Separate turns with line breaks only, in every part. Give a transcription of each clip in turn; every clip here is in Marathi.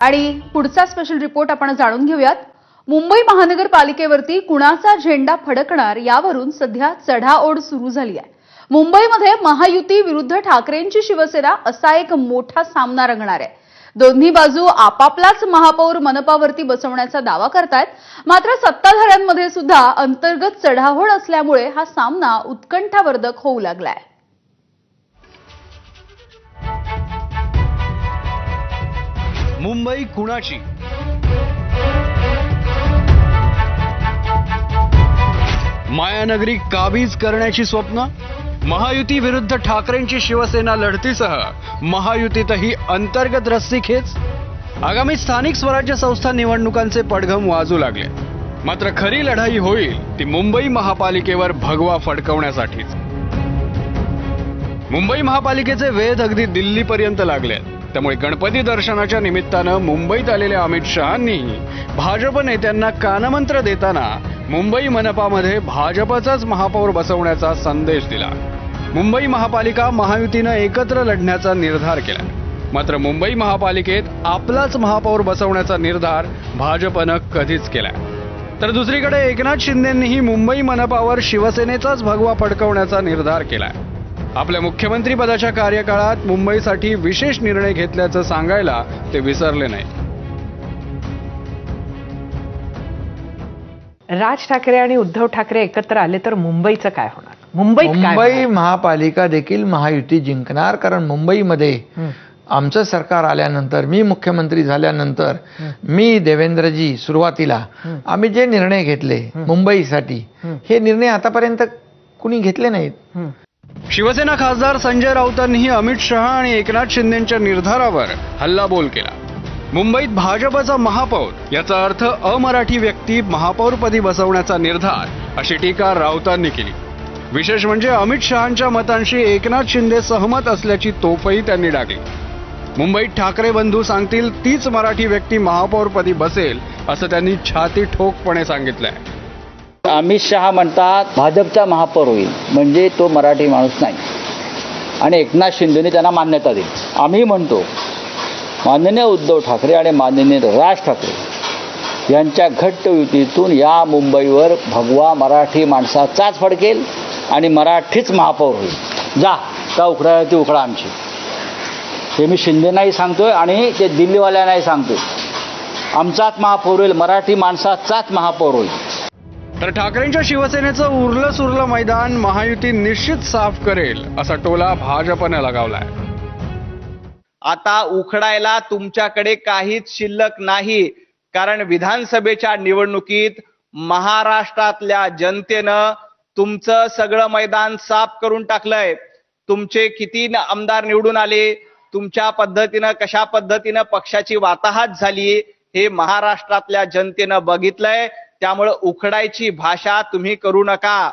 आणि पुढचा स्पेशल रिपोर्ट आपण जाणून घेऊयात। मुंबई महानगरपालिकेवरती कुणाचा झेंडा फडकणार यावरून सध्या चढाओढ सुरू झाली आहे। मुंबईमध्ये महायुती विरुद्ध ठाकरेंची शिवसेना असा एक मोठा सामना रंगणार आहे। दोन्ही बाजू आपापलाच महापौर मनपावरती बसवण्याचा दावा करतात, मात्र सत्ताधाऱ्यांमध्ये सुद्धा अंतर्गत चढाओढ असल्यामुळे हा सामना उत्कंठावर्धक होऊ लागलाय।
मुंबई कुणाची? मायानगरी काबीज करण्याची स्वप्न? महायुती विरुद्ध ठाकरेंची शिवसेना लढतीसह महायुतीतही अंतर्गत रस्सीखेच? आगामी स्थानिक स्वराज्य संस्था निवडणुकांचे पडघम वाजू लागले, मात्र खरी लढाई होईल ती मुंबई महापालिकेवर भगवा फडकवण्यासाठीच। मुंबई महापालिकेचे वेध अगदी दिल्लीपर्यंत लागले, त्यामुळे गणपती दर्शनाच्या निमित्तानं मुंबईत आलेल्या अमित शहांनीही भाजप नेत्यांना कानमंत्र देताना मुंबई मनपामध्ये भाजपचाच महापौर बसवण्याचा संदेश दिला। मुंबई महापालिका महायुतीनं एकत्र लढण्याचा निर्धार केला, मात्र मुंबई महापालिकेत आपलाच महापौर बसवण्याचा निर्धार भाजपनं कधीच केला। तर दुसरीकडे एकनाथ शिंदेंनीही मुंबई मनपावर शिवसेनेचाच भगवा फडकवण्याचा निर्धार केला। आपल्या मुख्यमंत्री पदाच्या कार्यकाळात मुंबईसाठी विशेष निर्णय घेतल्याचं सांगायला ते विसरले नाही।
राज ठाकरे आणि उद्धव ठाकरे एकत्र आले तर मुंबईचं काय होणार? मुंबई
महापालिका देखील महायुती जिंकणार, कारण मुंबईमध्ये आमचं सरकार आल्यानंतर, मी मुख्यमंत्री झाल्यानंतर, मी देवेंद्रजी सुरुवातीला आम्ही जे निर्णय घेतले मुंबईसाठी, हे निर्णय आतापर्यंत कुणी घेतले नाहीत।
शिवसेना खासदार संजय राऊतांनीही अमित शहा आणि एकनाथ शिंदेंच्या निर्धारावर हल्लाबोल केला। मुंबईत भाजपचा महापौर याचा अर्थ अमराठी व्यक्ती महापौरपदी बसवण्याचा निर्धार, अशी टीका राऊतांनी केली। विशेष म्हणजे अमित शहांच्या मतांशी एकनाथ शिंदे सहमत असल्याची तोफही त्यांनी डागली। मुंबईत ठाकरे बंधू सांगतील तीच मराठी व्यक्ती महापौरपदी बसेल, असं त्यांनी छाती ठोकपणे सांगितलंय।
अमित शहा म्हणतात भाजपचा महापौर होईल, म्हणजे तो मराठी माणूस नाही, आणि एकनाथ शिंदेने त्यांना मान्यता दिली। आम्ही म्हणतो माननीय उद्धव ठाकरे आणि माननीय राज ठाकरे यांच्या घट्ट युतीतून या मुंबईवर भगवा मराठी माणसाचाच फडकेल आणि मराठीच महापौर होईल। जा का उखडा ती उखडा आमची, हे मी शिंदेनाही सांगतोय आणि ते दिल्लीवाल्यांनाही सांगतोय, आमचाच महापौर होईल, मराठी माणसाचाच महापौर होईल।
तर ठाकरेंच्या शिवसेनेचं उरलं सुरलं मैदान महायुती निश्चित साफ करेल, असा टोला भाजपने लगावलाय।
आता उखडायला तुमच्याकडे काहीच शिल्लक नाही, कारण विधानसभेच्या निवडणुकीत महाराष्ट्रातल्या जनतेनं तुमचं सगळं मैदान साफ करून टाकलंय। तुमचे किती आमदार निवडून आले, तुमच्या पद्धतीनं कशा पद्धतीनं पक्षाची वाताहत झाली, हे महाराष्ट्रातल्या जनतेनं बघितलंय। त्यामुळे उखडायची भाषा तुम्ही करू नका।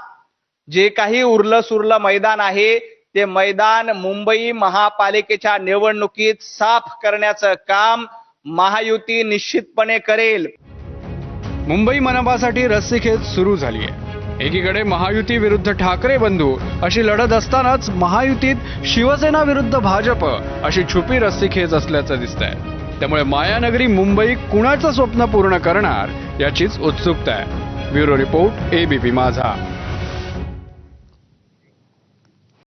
जे काही उरलं सुरलं मैदान आहे, ते मैदान मुंबई महापालिकेच्या निवडणुकीत साफ करण्याचं काम महायुती निश्चितपणे करेल।
मुंबई मनपासाठी रस्सीखेच सुरू झाली आहे। एकीकडे महायुती विरुद्ध ठाकरे बंधू अशी लढत असतानाच महायुतीत शिवसेना विरुद्ध भाजप अशी छुपी रस्सीखेच असल्याचं दिसतंय। त्यामुळे मायानगरी मुंबई कुणाचं स्वप्न पूर्ण करणार याचीच उत्सुकता आहे। ब्युरो रिपोर्ट, ABP माझा।